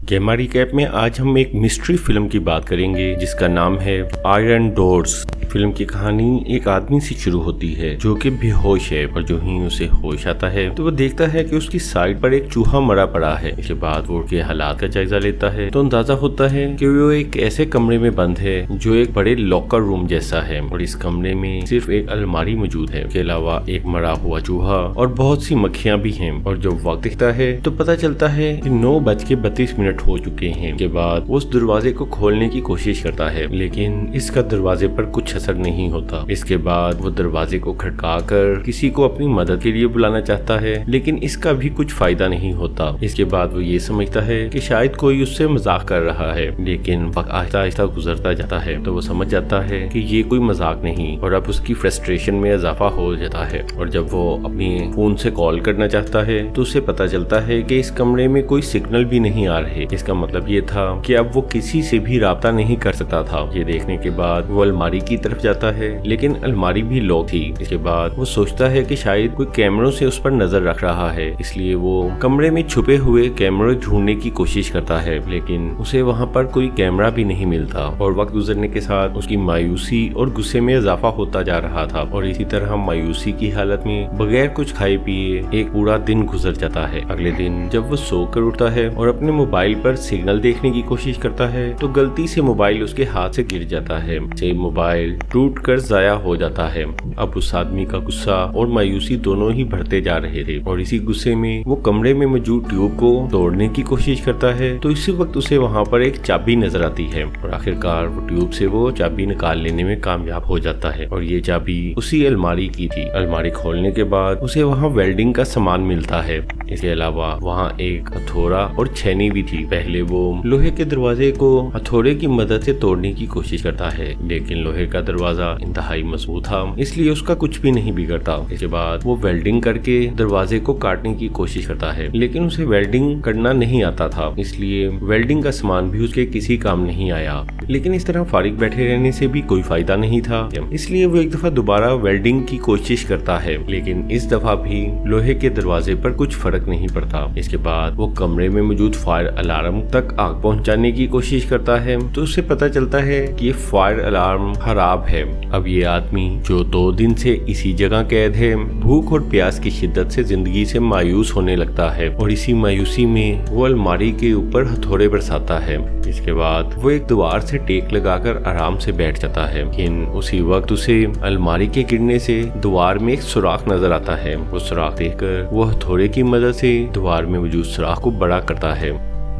गेमा रिकैप में आज हम एक मिस्ट्री फिल्म की बात करेंगे जिसका नाम है आयरन डोर्स। फिल्म की कहानी एक आदमी से शुरू होती है जो कि बेहोश है, और जो ही उसे होश आता है तो वो देखता है कि उसकी साइड पर एक चूहा मरा पड़ा है। इसके बाद वो उसके हालात का जायजा लेता है तो अंदाजा होता है कि वो एक ऐसे कमरे में बंद है जो एक बड़े लॉकर रूम जैसा है, और इस कमरे में सिर्फ एक अलमारी मौजूद है। इसके अलावा एक मरा हुआ चूहा और बहुत सी मक्खियां भी हैं। और जब वक्त दिखता है तो पता चलता है कि 9:32 हो चुके हैं। के बाद उस दरवाजे को खोलने की कोशिश करता है, लेकिन इसका दरवाजे पर कुछ असर नहीं होता। इसके बाद वो दरवाजे को खटकाकर किसी को अपनी मदद के लिए बुलाना चाहता है, लेकिन इसका भी कुछ फायदा नहीं होता। इसके बाद वो ये समझता है कि शायद कोई उससे मजाक कर रहा है, लेकिन वक्त आहिस्ता आहिस्ता गुजरता जाता है तो वो समझ जाता है कि ये कोई मजाक नहीं, और अब उसकी फ्रस्ट्रेशन में इजाफा हो जाता है। और जब वो अपनी फोन से कॉल करना चाहता है तो उसे पता चलता है कि इस कमरे में कोई सिग्नल भी नहीं आ रहे। इसका मतलब ये था कि अब वो किसी से भी राब्ता नहीं कर सकता था। ये देखने के बाद वो अलमारी की तरफ जाता है, लेकिन अलमारी भी लॉक थी। इसके बाद वो सोचता है कि शायद कोई कैमरों से उस पर नजर रख रहा है, इसलिए वो कमरे में छुपे हुए कैमरे ढूंढने की कोशिश करता है, लेकिन उसे वहाँ पर कोई कैमरा भी नहीं मिलता। और वक्त गुजरने के साथ उसकी मायूसी और गुस्से में इजाफा होता जा रहा था, और इसी तरह मायूसी की हालत में बगैर कुछ खाए पिए एक पूरा दिन गुजर जाता है। अगले दिन जब वो सोकर उठता है और अपने मोबाइल पर सिग्नल देखने की कोशिश करता है तो गलती से मोबाइल उसके हाथ से गिर जाता है। मोबाइल टूट कर जाया हो जाता है। अब उस आदमी का गुस्सा और मायूसी दोनों ही बढ़ते जा रहे थे, और इसी गुस्से में वो कमरे में मौजूद ट्यूब को तोड़ने की कोशिश करता है तो इसी वक्त उसे वहाँ पर एक चाबी नजर आती है, और आखिरकार वो ट्यूब से वो चाबी निकाल लेने में कामयाब हो जाता है। और ये चाबी उसी अलमारी की थी। अलमारी खोलने के बाद उसे वहाँ वेल्डिंग का सामान मिलता है। इसके अलावा वहाँ एक हथौड़ा और छेनी भी थी। पहले वो लोहे के दरवाजे को हथौड़े की मदद से तोड़ने की कोशिश करता है, लेकिन लोहे का दरवाजा इंतहाई मजबूत था, इसलिए उसका कुछ भी नहीं बिगड़ता। इसके बाद वो वेल्डिंग करके दरवाजे को काटने की कोशिश करता है, लेकिन उसे वेल्डिंग करना नहीं आता था, इसलिए वेल्डिंग का सामान भी उसके किसी काम नहीं आया। लेकिन इस तरह फारिग बैठे रहने से भी कोई फायदा नहीं था, इसलिए वो एक दफा दोबारा वेल्डिंग की कोशिश करता है, लेकिन इस दफा भी लोहे के दरवाजे पर कुछ फर्क नहीं पड़ता। इसके बाद वो कमरे में मौजूद फायर अलार्म तक आग पहुंचाने की कोशिश करता है तो उसे पता चलता है कि ये फायर अलार्म खराब है। अब ये आदमी जो 2 दिन से इसी जगह कैद है, भूख और प्यास की शिद्दत से जिंदगी से मायूस होने लगता है, और इसी मायूसी में वो अलमारी के ऊपर हथौड़े बरसाता है। इसके बाद वो एक दीवार से टेक लगाकर आराम से बैठ जाता है, लेकिन उसी वक्त उसे अलमारी के गिरने से दीवार में एक सुराख नजर आता है। वो सुराख देखकर वो हथौड़े की मदद से दीवार में मौजूद सुराख को बड़ा करता है,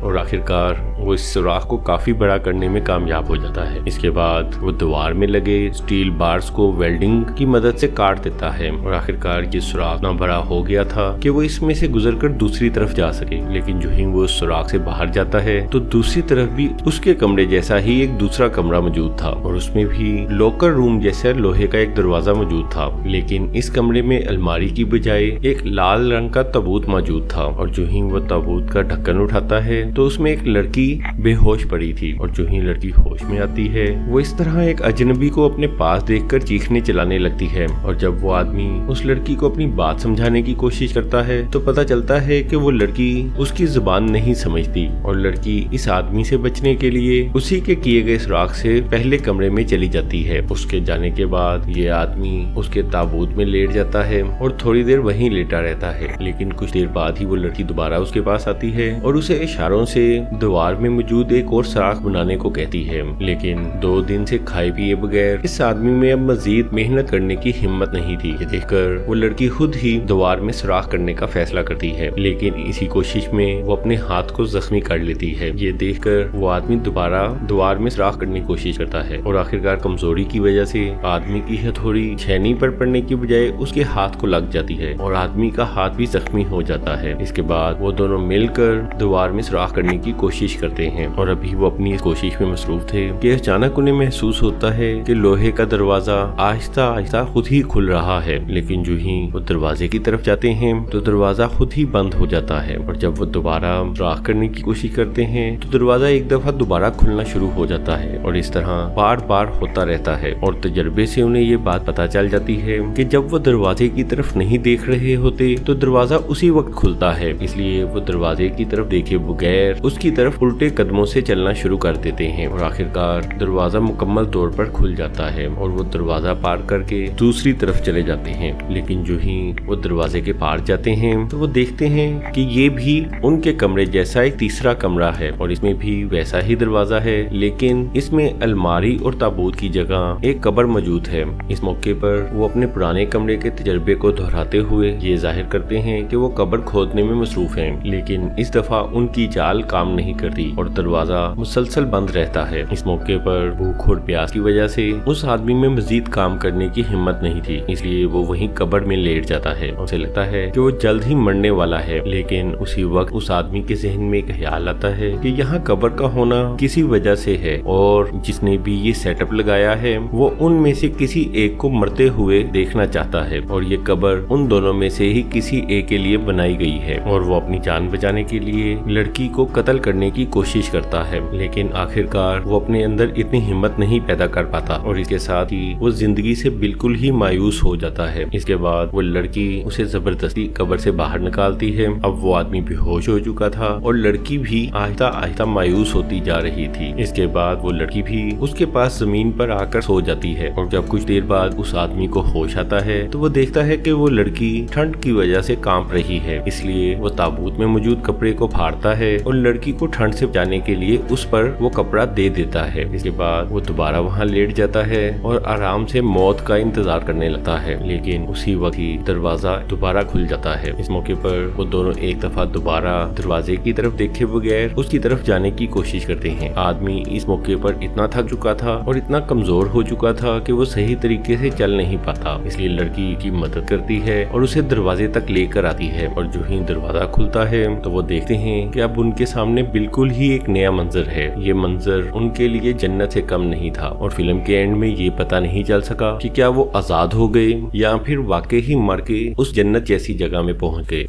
और आखिरकार वो इस सुराख को काफी बड़ा करने में कामयाब हो जाता है। इसके बाद वो दीवार में लगे स्टील बार्स को वेल्डिंग की मदद से काट देता है, और आखिरकार ये सुराख इतना बड़ा हो गया था कि वो इसमें से गुजरकर दूसरी तरफ जा सके। लेकिन जो ही वो सुराख से बाहर जाता है तो दूसरी तरफ भी उसके कमरे जैसा ही एक दूसरा कमरा मौजूद था, और उसमें भी लॉकर रूम जैसा लोहे का एक दरवाजा मौजूद था। लेकिन इस कमरे में अलमारी की बजाय एक लाल रंग का ताबूत मौजूद था, और जो ही वो ताबूत का ढक्कन उठाता है तो उसमें एक लड़की बेहोश पड़ी थी, और जो ही लड़की होश में आती है वो इस तरह एक अजनबी को अपने पास देखकर चीखने चिल्लाने लगती है। और जब वो आदमी उस लड़की को अपनी बात समझाने की कोशिश करता है तो पता चलता है कि वो लड़की उसकी जुबान नहीं समझती, और लड़की इस आदमी से बचने के लिए उसी के किए गए सुराख से पहले कमरे में चली जाती है। उसके जाने के बाद ये आदमी उसके ताबूत में लेट जाता है और थोड़ी देर वहीं लेटा रहता है, लेकिन कुछ देर बाद ही वो लड़की दोबारा उसके पास आती है और उसे इशारों से दीवार में मौजूद एक और सुराख बनाने को कहती है। लेकिन 2 दिन से खाए पिए बगैर इस आदमी में अब मजीद मेहनत करने की हिम्मत नहीं थी। ये देखकर वो लड़की खुद ही दीवार में सुराख करने का फैसला करती है, लेकिन इसी कोशिश में वो अपने हाथ को जख्मी कर लेती है। ये देखकर वो आदमी दोबारा दीवार में सुराख करने की कोशिश करता है, और आखिरकार कमजोरी की वजह से आदमी की हथौड़ी छेनी पर पड़ने की बजाय उसके हाथ को लग जाती है, और आदमी का हाथ भी जख्मी हो जाता है। इसके बाद वो दोनों मिलकर दीवार में सुराख करने की कोशिश करते हैं, और अभी वो अपनी इस कोशिश में मसरूफ थे कि अचानक उन्हें महसूस होता है कि लोहे का दरवाजा आहिस्ता आहिस्ता खुद ही खुल रहा है। लेकिन जो ही वो दरवाजे की तरफ जाते हैं तो दरवाजा खुद ही बंद हो जाता है, और जब वो दोबारा सुराख करने की कोशिश करते हैं तो दरवाजा एक दफा दोबारा खुलना शुरू हो जाता है, और इस तरह बार बार होता रहता है। और तजर्बे से उन्हें ये बात पता चल जाती है कि जब वो दरवाजे की तरफ नहीं देख रहे होते तो दरवाजा उसी वक्त खुलता है, इसलिए वो दरवाजे की तरफ देखे बगैर बगैर उसकी तरफ उल्टे कदमों से चलना शुरू कर देते हैं और आखिरकार दरवाजा मुकम्मल तौर पर खुल जाता है और वो दरवाजा पार करके दूसरी तरफ चले जाते हैं। लेकिन जो ही वो दरवाजे के पार जाते हैं तो वो देखते हैं कि ये भी उनके कमरे जैसा एक तीसरा कमरा है और इसमें भी वैसा ही दरवाजा है, लेकिन इसमें अलमारी और ताबूत की जगह एक कब्र मौजूद है। इस मौके पर वो अपने पुराने कमरे के तजर्बे को दोहराते हुए ये जाहिर करते हैं कि वो कब्र खोदने में मसरूफ हैं, लेकिन इस दफा उनकी चाल काम नहीं करती और दरवाजा मुसलसल बंद रहता है। इस मौके पर भूख और प्यास की वजह से उस आदमी में मजीद काम करने की हिम्मत नहीं थी, इसलिए वो वहीं कब्र में लेट जाता है। उसे लगता है कि वो जल्द ही मरने वाला है, लेकिन उसी वक्त उस आदमी के जहन में एक ख्याल आता है कि यहाँ कब्र का होना किसी वजह से है और जिसने भी ये सेटअप लगाया है वो उनमें से किसी एक को मरते हुए देखना चाहता है और ये कब्र उन दोनों में से ही किसी एक के लिए बनाई गई है और वो अपनी जान बचाने के लिए लड़की को कत्ल करने की कोशिश करता है, लेकिन आखिरकार वो अपने अंदर इतनी हिम्मत नहीं पैदा कर पाता और इसके साथ ही वो जिंदगी से बिल्कुल ही मायूस हो जाता है। इसके बाद वो लड़की उसे जबरदस्ती कब्र से बाहर निकालती है। अब वो आदमी बेहोश हो चुका था और लड़की भी आहिस्ता आहिस्ता मायूस होती जा रही थी। इसके बाद वो लड़की भी उसके पास जमीन पर आकर सो जाती है और जब कुछ देर बाद उस आदमी को होश आता है तो वो देखता है कि वो लड़की ठंड की वजह से कांप रही है, इसलिए वो ताबूत में मौजूद कपड़े को फाड़ता है और लड़की को ठंड से बचाने के लिए उस पर वो कपड़ा दे देता है। इसके बाद वो दोबारा वहाँ लेट जाता है और आराम से मौत का इंतजार करने लगता है, लेकिन उसी वक्त ही दरवाजा दोबारा खुल जाता है। इस मौके पर वो दोनों एक दफा दोबारा दरवाजे की तरफ देखे बगैर उसकी तरफ जाने की कोशिश करते हैं। आदमी इस मौके पर इतना थक चुका था और इतना कमजोर हो चुका था कि वो सही तरीके से चल नहीं पाता, इसलिए लड़की की मदद करती है और उसे दरवाजे तक लेकर आती है और जो ही दरवाजा खुलता है तो वो देखते हैं कि अब उनके सामने बिल्कुल ही एक नया मंजर है। ये मंजर उनके लिए जन्नत से कम नहीं था और फिल्म के एंड में ये पता नहीं चल सका कि क्या वो आजाद हो गए या फिर वाकई ही मर के उस जन्नत जैसी जगह में पहुंच गए।